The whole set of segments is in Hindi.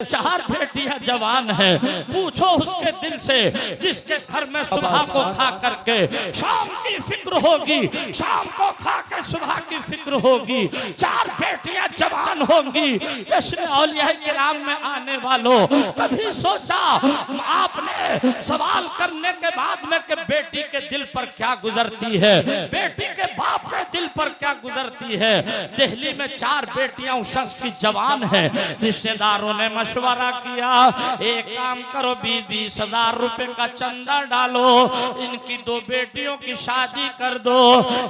4 बेटियां जवान है, पूछो उसके दिल से जिसके घर में सुबह को खा करके शाम की फिक्र होगी, शाम को खा के सुबह की फिक्र होगी। 4 बेटियां जवान होंगी। जश्न औलिया किराम में आने वालों, कभी सोचा आपने सवाल करने के बाद में कि बेटी के दिल पर क्या गुजरती है, बेटी के बाप के दिल पर क्या गुजरती है। दिल्ली में 4 बेटियां उस शख्स की जवान है। रिश्तेदारों ने मशवरा किया, एक काम करो 20-20 हजार रुपए का चंदा डालो, इनकी 2 बेटियों की शादी कर दो।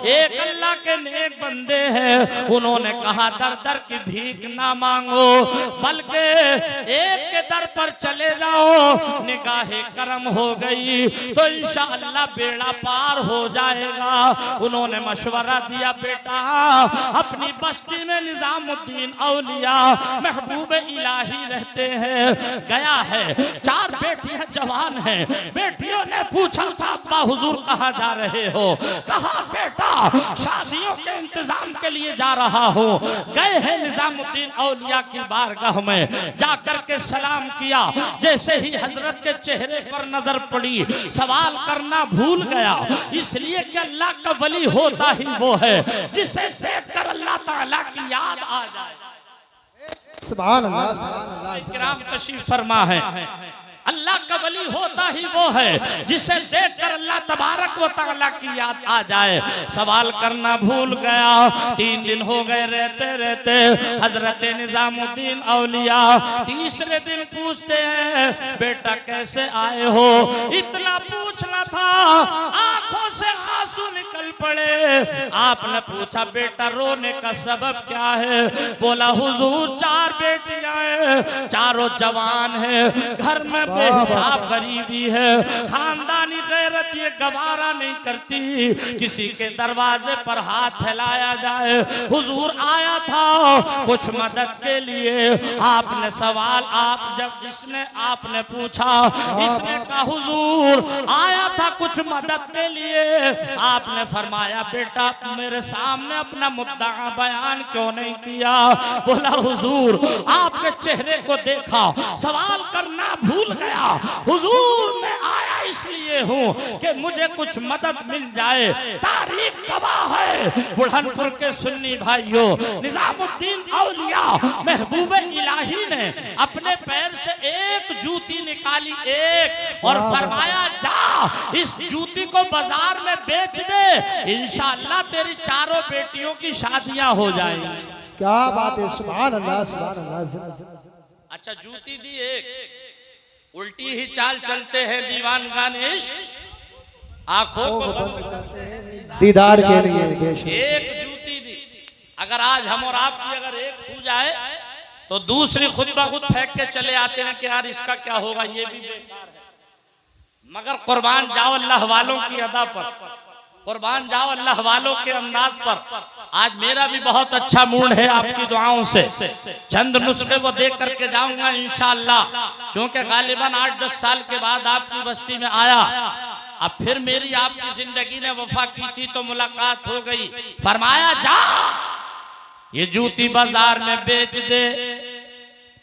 एक अल्लाह के नेक बंदे हैं, उन्होंने कहा दर दर की भीख ना मांगो, बल्कि एक के दर पर चले जाओ, निगाहे करम हो गई तो इंशाअल्लाह बेड़ा पार हो जाएगा। उन्होंने मशवरा दिया, बेटा अपनी बस्ती में निजामुद्दीन औलिया महबूब इलाही रहते हैं। गया है, 4 बेटियां जवान हैं। बेटियों ने पूछा था अब्बा हुजूर कहाँ जा रहे हो? कहा बेटा शादियों के इंतजाम के लिए जा रहा हो। गए हैं निजामुद्दीन औलिया की बारगाह में, जाकर के सलाम किया। जैसे ही हजरत के चेहरे पर नजर पड़ी, सवाल करना भूल गया, इसलिए कि अल्लाह का वली होता ही वो है जिसे देखकर अल्लाह ताला की याद आ जाए। सुभान अल्लाह, सुभान अल्लाह। इकराम तशरीफ फरमा है, अल्लाह का वली होता ही वो है जिसे देखकर अल्लाह तबारक व तआला की याद आ जाए। सवाल करना भूल गया। 3 दिन हो गए रहते रहते हजरत निजामुद्दीन औलिया तीसरे दिन पूछते हैं, बेटा कैसे आए हो? इतना पूछना था, आंखों से आंसू निकल पड़े। आपने पूछा बेटा रोने का सबब क्या है? बोला हुजूर 4 बेटियां हैं, चारों जवान हैं, घर में बेहिसाब गरीबी है, खानदानी गैरत ये गवारा नहीं करती किसी के दरवाजे पर हाथ फैलाया जाए। हुजूर आया था कुछ मदद के लिए। आपने सवाल जिसने आपने पूछा, इसने कहा हुजूर आया था कुछ मदद के लिए। आपने फरमाया बेटा मेरे सामने अपना मुद्दा बयान क्यों नहीं किया? बोला हुजूर आपके चेहरे को देखा, सवाल करना भूल गया। हुजूर मैं आया इसलिए हूँ कि मुझे कुछ मदद मिल जाए। तारीख गवाह है, बुढ़नपुर के सुन्नी भाइयों, निजामुद्दीन औलिया महबूब इलाही ने अपने पैर से एक जूती निकाली, एक, और फरमाया जा इस जूती को बाजार में बेच दे, इंशाअल्लाह तेरी 4 बेटियों की शादियां हो जाएंगी। क्या बात है, सुभान अल्लाह, सुभान अल्लाह। अच्छा जूती दी एक, उल्टी ही चाल चलते हैं दीवान गानेश, आंखों को बंद करते हैं दीदार के लिए। एक जूती दी, अगर आज हम और आपकी अगर एक छू जाए तो दूसरी खुद ब खुद फेंक के चले आते हैं कि यार इसका क्या होगा, ये भी बेकार है। मगर कुर्बान जाओ अल्लाह वालों की अदा पर, कुर्बान जाओ अल्लाह वालों के अंदाज पर। आज मेरा भी बहुत अच्छा मूड है आपकी दुआओं से। चंद नुस्खे वो देख करके जाऊंगा इंशाअल्लाह, क्योंकि गालिबन 8-10 साल के बाद आपकी बस्ती में आया। अब फिर मेरी आपकी जिंदगी ने वफा की थी तो मुलाकात हो गई। फरमाया जा ये जूती बाजार में बेच दे,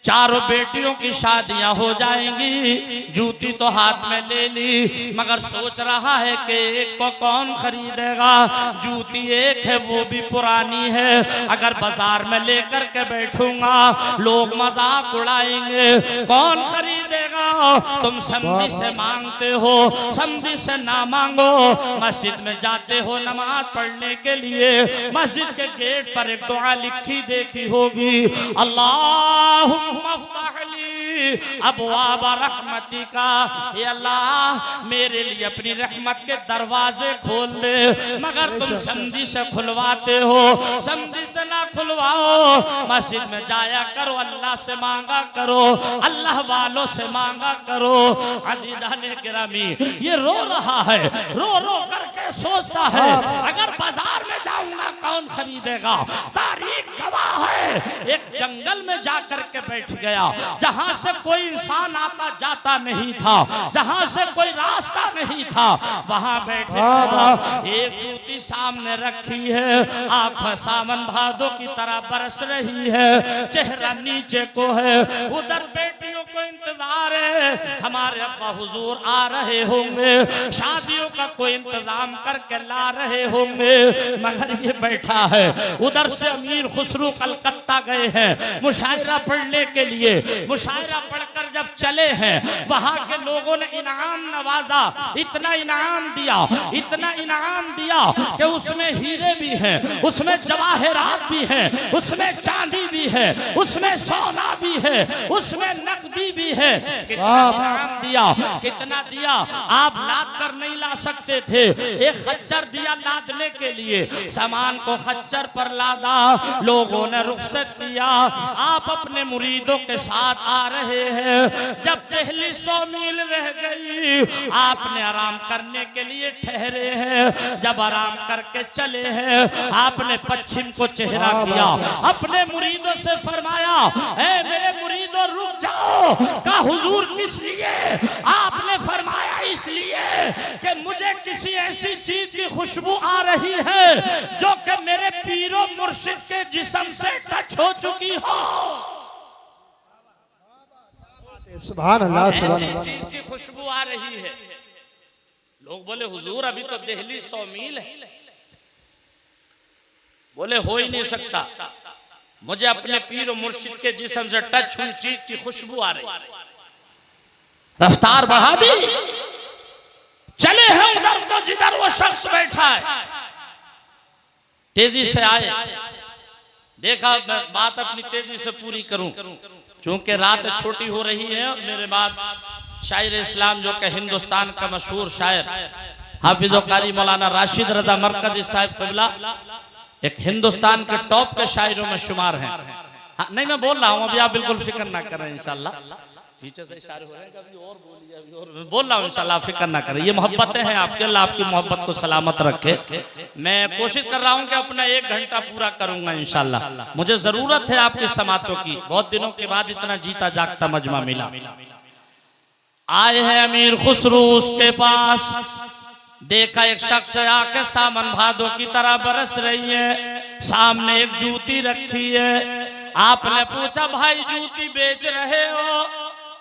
4 बेटियों की शादियां हो जाएंगी। जूती तो हाथ में ले ली, मगर सोच रहा है कि एक को कौन खरीदेगा? जूती एक है वो भी पुरानी है, अगर बाजार में लेकर के बैठूंगा लोग मजाक उड़ाएंगे, कौन खरीदेगा? तुम समझी से मांगते हो, समझी से ना मांगो। मस्जिद में जाते हो नमाज पढ़ने के लिए, मस्जिद के गेट पर एक दुआ लिखी देखी होगी, अल्लाह अबवाब रहमतिका, ये अल्लाह मेरे लिए अपनी रहमत के दरवाजे खोल दे। मगर तुम समझी से खुलवाते हो, समझी से ना खुलवाओ। मस्जिद में जाया करो, अल्लाह से मांगा करो, अल्लाह वालों से मांगा करो। अजीज़ाने गिरामी ये रो रहा है, रो रो करके सोचता है अगर बाजार में जाऊंगा कौन खरीदेगा? तारीख गवाह है, एक जंगल में जाकर के बैठ गया जहां से कोई इंसान आता जाता नहीं था, जहां से कोई रास्ता नहीं था, वहां बैठे एक जूती सामने रखी है, आंख सावन भादों की तरह बरस रही है, चेहरा नीचे को है, उधर बेटियों को इंतजार है, हमारे अब्बा हुजूर आ रहे होंगे, शादियों का कोई इंतजाम करके ला रहे होंगे, मगर ये बैठा है। उधर से अमीर खुसरू कलकत्ता गए हैं मुशायरा पढ़ने के लिए, मुशायरा पढ़कर जब चले हैं वहां के लोगों ने इनाम नवाजा, इतना इनाम दिया, इतना इनाम दिया कि उसमें हीरे भी हैं, उसमें जवाहरात भी हैं, उसमें चांदी भी है, उसमें सोना भी है, उसमें नकदी भी है। कितना इनाम दिया, कितना दिया, आप लाद कर नहीं ला सकते थे, एक खच्चर दिया लादने के लिए, सामान को खच्चर पर लादा, लोगों ने रुखसत दिया, आप अपने मुरीदों के साथ आ रहे हैं। जब दिल्ली 100 मील रह गई, आपने आराम करने के लिए ठहरे हैं, जब आराम करके चले हैं, आपने पश्चिम को चेहरा किया, अपने मुरीदों से फरमाया, ऐ मेरे मुरीदों रुक जाओ। का हुजूर किस लिए? आपने फरमाया इसलिए कि मुझे किसी ऐसी चीज की खुशबू आ रही है जो कि मेरे पीरो मुर्शिद के जिस्म से टच हो चुकी हो। सुभान अल्लाह, सुभान ऐसी अल्लाह। चीज की खुशबू आ रही है। लोग बोले हुजूर अभी तो दिल्ली 100 मील है। बोले हो ही नहीं सकता, मुझे अपने पीर मुर्शिद के जिस्म से टच हुई चीज की खुशबू आ रही। रफ्तार बढ़ा दी, चले हैं उधर को जिधर वो शख्स बैठा है, तेजी से आए, देखा मैं बात अपनी तेजी से पूरी करूं क्योंकि रात छोटी हो रही है। मेरे बाद शायर इस्लाम जो कि हिंदुस्तान का मशहूर शायर हाफिज कारी मौलाना राशिद रजा मरकजी साहब क़िबला एक हिंदुस्तान के टॉप के शायरों में शुमार हैं। हाँ, नहीं मैं बोल रहा हूँ, अभी आप बिल्कुल फिक्र ना करें, इंशाल्लाह पीछे से इशारे हो रहे हैं, कभी और बोलिए, अभी और बोल रहा हूँ, इंशाल्लाह फिक्र ना करें। ये मोहब्बतें हैं आपके, अल्लाह आपकी मोहब्बत को सलामत रखे। मैं कोशिश कर रहा हूँ कि अपना 1 घंटा पूरा करूंगा इंशाल्लाह। मुझे जरूरत है आपकी समातों की, बहुत दिनों के बाद इतना जीता जागता मजमा मिला। आए हैं अमीर खुसरू उसके पास, देखा एक शख्स आके सामन भादों की तरह बरस रही है, सामने एक जूती रखी है। आपने पूछा भाई जूती बेच रहे हो?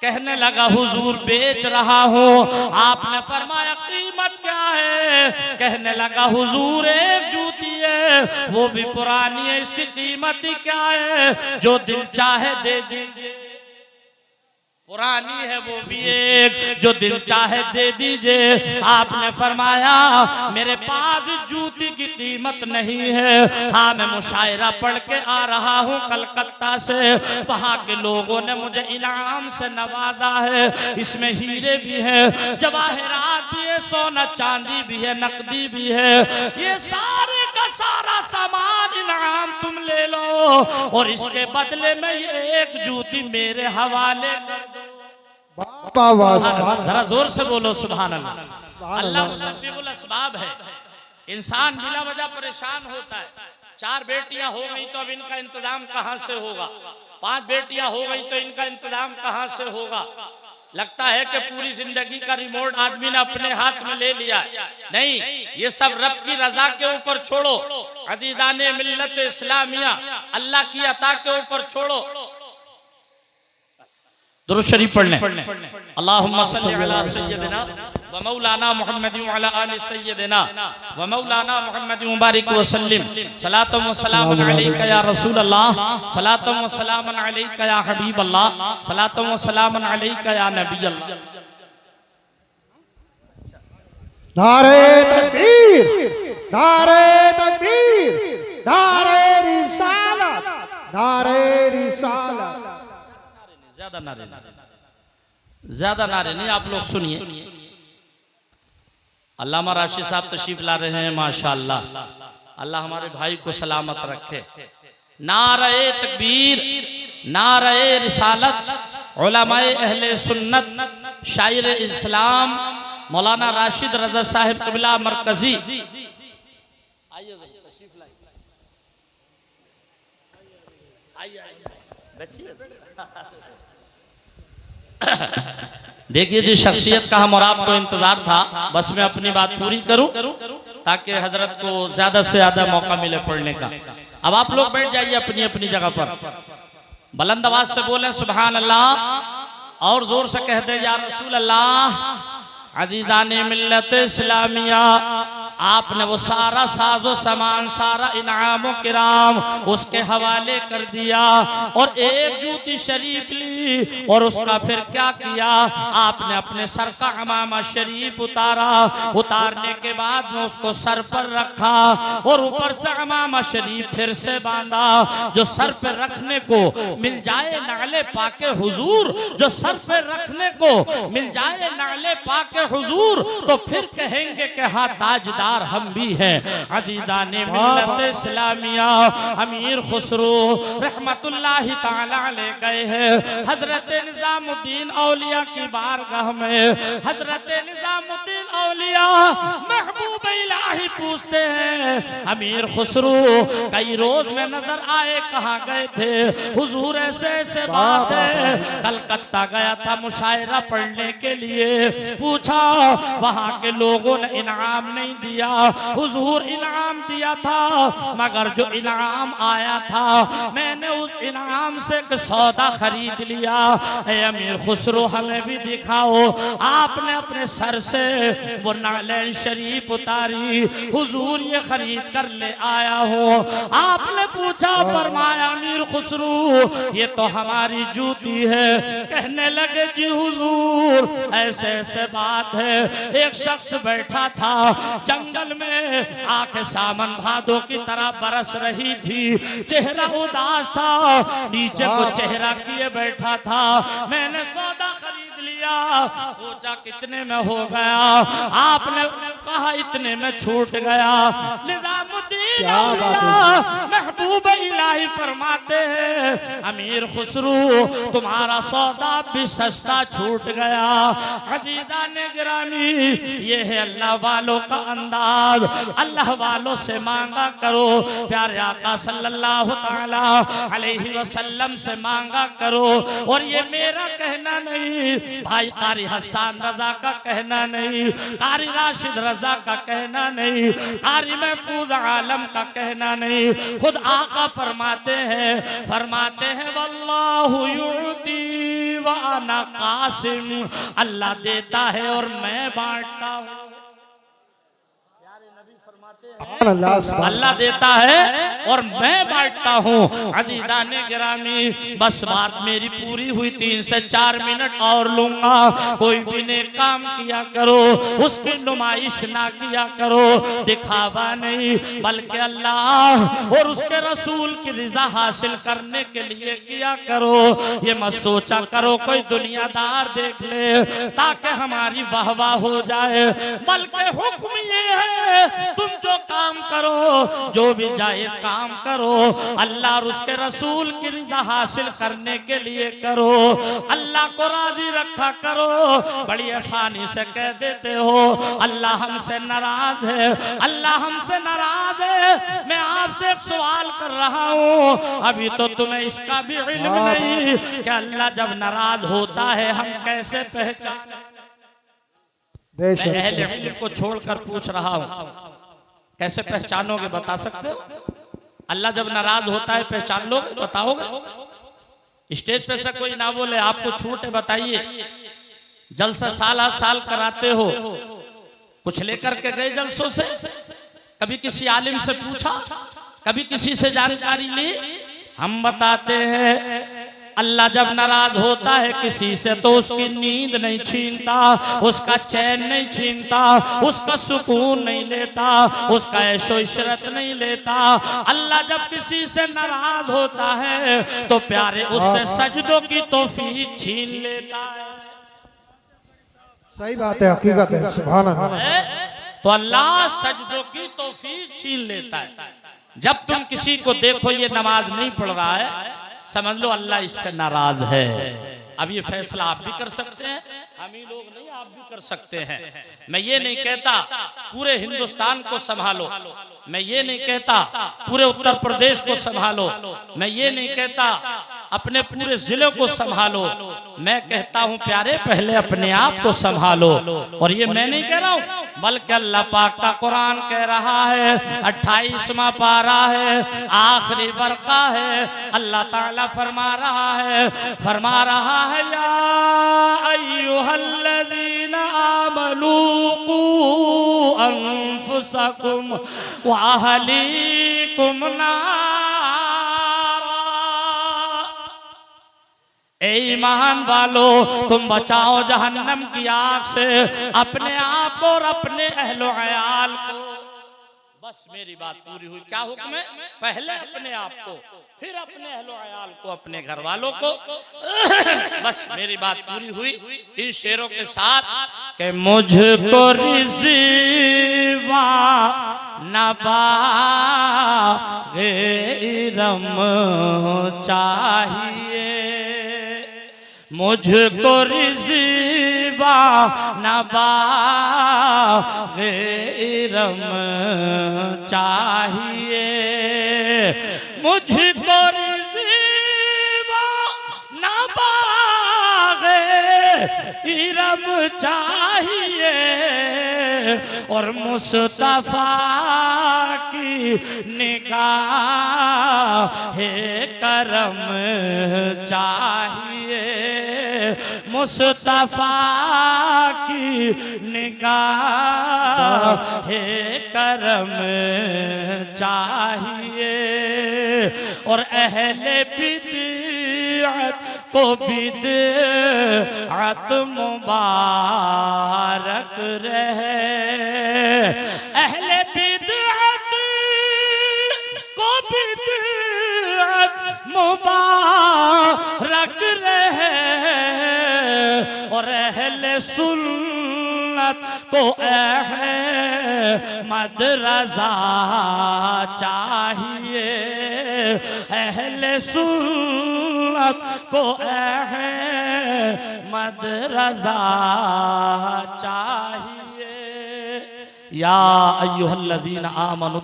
कहने लगा हुजूर बेच रहा हूँ। आपने फरमाया कीमत क्या है? कहने लगा हुजूर एक जूती है, वो भी पुरानी है, इसकी कीमत ही क्या है? जो दिल चाहे दे दीजिए। पुरानी है वो भी एक, जो दिल चाहे दे दीजिए। आपने फरमाया मेरे पास जूती की कीमत नहीं है, हाँ मैं मुशायरा पढ़ के आ रहा हूँ कलकत्ता से, वहाँ के लोगों ने मुझे इनाम से नवाजा है, इसमें हीरे भी है, जवाहरात भी है, सोना चांदी भी है, नकदी भी है, ये सारे का सारा सामान इनाम तुम ले लो और इसके बदले में ये एक जूती मेरे हवाले कर दो। जरा जोर से बोलो सुभान अल्लाह। अल्लाह मुसब्बिबुल अस्बाब है। इंसान बिला वजह परेशान होता है। 4 बेटियां हो गई तो अब इनका इंतजाम कहां से होगा, 5 बेटियां हो गई तो इनका इंतजाम कहां से होगा। लगता है कि पूरी जिंदगी का रिमोट आदमी ने अपने हाथ में ले लिया। नहीं, ये सब रब की रजा के ऊपर छोड़ो, अजीज़ाने मिल्लत इस्लामिया अल्लाह की अता के ऊपर छोड़ो। दुरूद शरीफ पढ़ लें। अल्लाहुम्मा सल्लि अला सय्यदिना व मौलाना मुहम्मद व अला आलि सय्यदिना व मौलाना मुहम्मद मुबारक व सल्लिम। सलातु व सलामुन अलैका या रसूल अल्लाह, सलातु व सलामुन अलैका या हबीब अल्लाह, सलातु व सलामुन अलैका या नबी अल्लाह। नारे तकबीर, नारे तकबीर, नारे रिसालत, नारे रिसालत। ज्यादा नारे नहीं, आप लोग सुनिए। अल्लामा राशिद साहब तशरीफ ला रहे हैं, माशाअल्लाह। अल्लाह हमारे भाई को सलामत रखे। नारे तकबीर, नारे रिसालत, उलमाए अहले सुन्नत, शायर इस्लाम मौलाना राशिद रजा साहिब क़िबला मरकजी। देखिए जी, शख्सियत का हम और आपको इंतजार था, बस मैं अपनी बात पूरी करूं ताकि हजरत को ज्यादा से ज्यादा मौका मिले पढ़ने का। अब आप लोग बैठ जाइए अपनी अपनी जगह पर, बुलंद आवाज से बोले सुभान अल्लाह, और जोर से कह दे या रसूल अल्लाह। अजीज़ाने मिल्लत इस्लामिया, आपने वो सारा साजो सामान, सारा इनाम किराम उसके हवाले कर दिया और एक जूती शरीफ ली और उसका फिर क्या किया, आपने अपने सर का अमामा शरीफ उतारा, उतारने के बाद में उसको सर पर रखा और ऊपर से अमामा शरीफ फिर से बांधा। जो सर पर रखने को मिल जाए नाले पाके हुजूर, जो सर पर रखने को मिल जाए नाले पाके हुजूर, तो फिर कहेंगे कि हाँ ताजदार हम भी हैं। अजीज़ाने मिल्लत इस्लामिया अमीर खुसरो रहमतुल्लाहि ताला ले गए हैं हजरत निजामुद्दीन औलिया की बारगाह में। हजरत निजामुद्दीन औलिया महबूब इलाही पूछते हैं अमीर खुसरो कई रोज में नजर आए, कहाँ गए थे हुजूर? ऐसे ऐसे बात है, कलकत्ता गया था मुशायरा पढ़ने के लिए। पूछा वहां के लोगों ने इनाम नहीं दिया, हुजूर इनाम दिया था, मगर जो इनाम आया था मैंने उस इनाम से एक सौदा खरीद लिया। ए अमीर खुसरो हमें भी दिखाओ। आपने अपने सर से वो नालैन शरीफ उतारी, हुजूर ये खरीद कर ले आया हो। आपने पूछा, फरमाया अमीर खुसरो ये तो हमारी जूती है। कहने लगे जी हुजूर ऐसे ऐसे बात है, एक शख्स बैठा था जंगल में, आंखें सामन भादों की तरह बरस रही थी, चेहरा उदास था, नीचे को चेहरा किए बैठा था। मैंने सौदा खरीद लिया। पूछा कितने में हो गया? आपने कहा इतने में छूट गया। निजामुद्दीन औलिया महबूब इलाही फरमाते हैं अमीर खुसरो तुम्हारा सौदा भी सस्ता छूट गया। अजीज़ाने गिरामी ये है अल्लाह वालों का अंदाज, अल्लाह वालों से मांगा करो, प्यारे आका सल्लल्लाहु तआला अलैहि वसल्लम से मांगा करो। और ये मेरा कहना नहीं, भाई कारी हसन रजा का कहना नहीं, कारी राशिद रजा का कहना नहीं, कारी महफूज आलम का कहना नहीं, खुद आका फरमाते हैं वल्लाहु युती व अना कासिम, अल्लाह देता है और मैं बांटता हूँ। अल्लाह देता है और मैं बांटता हूँ। अजीज़ाने गिरामी बस बात मेरी पूरी हुई, 3 से 4 मिनट और लूंगा। कोई भी नेक काम किया करो, उसकी नुमाइश ना किया करो, दिखावा नहीं बल्कि अल्लाह और उसके रसूल की रिजा हासिल करने के लिए किया करो। ये मत सोचा करो कोई दुनियादार देख ले ताकि हमारी वाहवाह हो जाए, बल्कि हुक्म ये है तुम जो काम करो, जो भी जायज काम करो, अल्लाह और उसके रसूल की रिजा हासिल करने के लिए करो, अल्लाह को राजी रखा करो। बड़ी आसानी से कह देते हो अल्लाह हमसे नाराज है, अल्लाह हमसे नाराज है। मैं आपसे एक सवाल कर रहा हूँ, अभी तो तुम्हें इसका भी इल्म नहीं कि अल्लाह जब नाराज होता है हम कैसे पहचाने? मैं अहले इल्म को छोड़कर पूछ रहा हूँ, कैसे पहचानोगे? बता सकते हो? अल्लाह जब नाराज होता है पहचान लोगे? बताओगे? स्टेज पे से कोई ना बोले आपको छूट है, बताइए। जलसा साल कराते हो, कुछ लेकर के गए जलसों से? कभी किसी आलिम से पूछा? कभी किसी से जानकारी ली? हम बताते हैं अल्लाह जब नाराज होता है किसी से तो उसकी नींद नहीं छीनता, उसका चैन नहीं छीनता, उसका सुकून नहीं लेता, उसका ऐशो इशरत नहीं लेता। अल्लाह जब किसी से नाराज होता है तो प्यारे उससे सजदों की तौफीक छीन लेता है। सही बात है, हकीकत है, सुभान अल्लाह। तो अल्लाह सजदों की तौफीक छीन लेता है। जब तुम किसी को देखो ये नमाज नहीं पढ़ रहा है, समझ लो अल्लाह इससे नाराज है। अब ये फैसला आप भी कर सकते हैं, हम ही लोग नहीं, आप भी कर सकते हैं। मैं ये नहीं कहता पूरे हिंदुस्तान को संभालो, मैं ये नहीं कहता पूरे उत्तर प्रदेश को संभालो, मैं ये नहीं कहता अपने पूरे जिले को संभालो। मैं कहता हूं प्यारे पहले अपने आप को संभालो। और ये मैं नहीं कह रहा हूं बल्कि अल्लाह पाक का कुरान कह रहा है, 28वां पारा है, आखिरी वर्का है। अल्लाह ताला फरमा रहा है या अय्युहल्लज़ीना आमनू कू अनफुसकुम व अहलीकुम नारा। ए ईमान वालो, तुम बचाओ जहन्नम की आग से अपने आप और अपने अहलो अयाल को। बस मेरी बात पूरी हुई। क्या हुक्म है? पहले अपने आप को, फिर अपने अहलो अयाल को, अपने घर वालों को। बस मेरी बात पूरी हुई इन शेरों के साथ कि मुझको रिज़वा नबाग़े इरम चाहिए, मुझको रिज़वा नबाग़े इरम चाहिए, मुझको रिज़वा नबाग़े इरम चाहिए और मुस्तफ़ा की निगाहे करम चाहिए, मुस्तफ़ा की निगाहे करम चाहिए और अहले बिदअत को बिदअत मुबारक रहे, अहले बिदअत को बिदअत मुबारक रहे और अहले सुन्नत को अहमद रज़ा चाहिए, अहले सुन्नत को अहमद रज़ा चाहिए। या अय्युहल्लज़ीना आमनु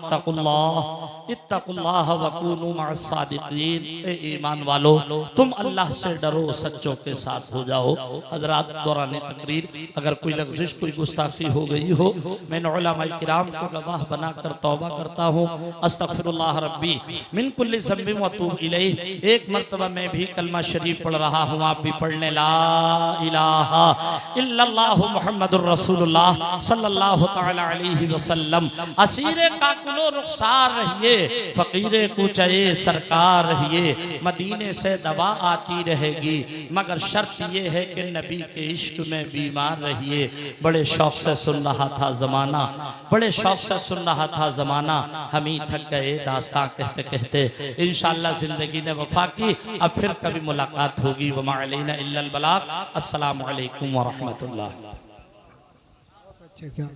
इत्तकुल्लाह वकूनू मअस्सादिक़ीन। ए ईमान वालो, तुम अल्लाह से डरो, सच्चों के साथ हो जाओ। हज़रात दौरान तकरीर अगर कोई लग़्ज़िश, कोई गुस्ताखी हो गई हो, मैं उलमाए किराम को गवाह बनाकर तौबा करता हूँ। अस्तग़फिरुल्लाह रब्बी मिन कुल्लि ज़ंबिन व अतूबु इलैह। एक मरतबा मैं भी कलमा शरीफ पढ़ रहा हूँ, आप भी पढ़ लें। ला इलाहा इल्लल्लाहु मुहम्मदुर रसूलुल्लाह सल्लल्लाहु तआला अलैहि वसल्लम। असीरे काकुलो रुखसार रहिए, फकीरे कुचए सरकार रहिए, मदीने से दवा आती रहेगी, मगर शर्त ये है कि नबी के इश्क में बीमार रहिए। बड़े शौक से सुन रहा था ज़माना, बड़े शौक से सुन रहा था ज़माना, हम ही थक गए दास्तां कहते कहते। इंशाअल्लाह ज़िंदगी ने वफा की, अब फिर कभी मुलाकात होगी। वमा अलैना इल्लल बलाग। अस्सलामु अलैकुम व रहमतुल्लाह। अच्छा क्या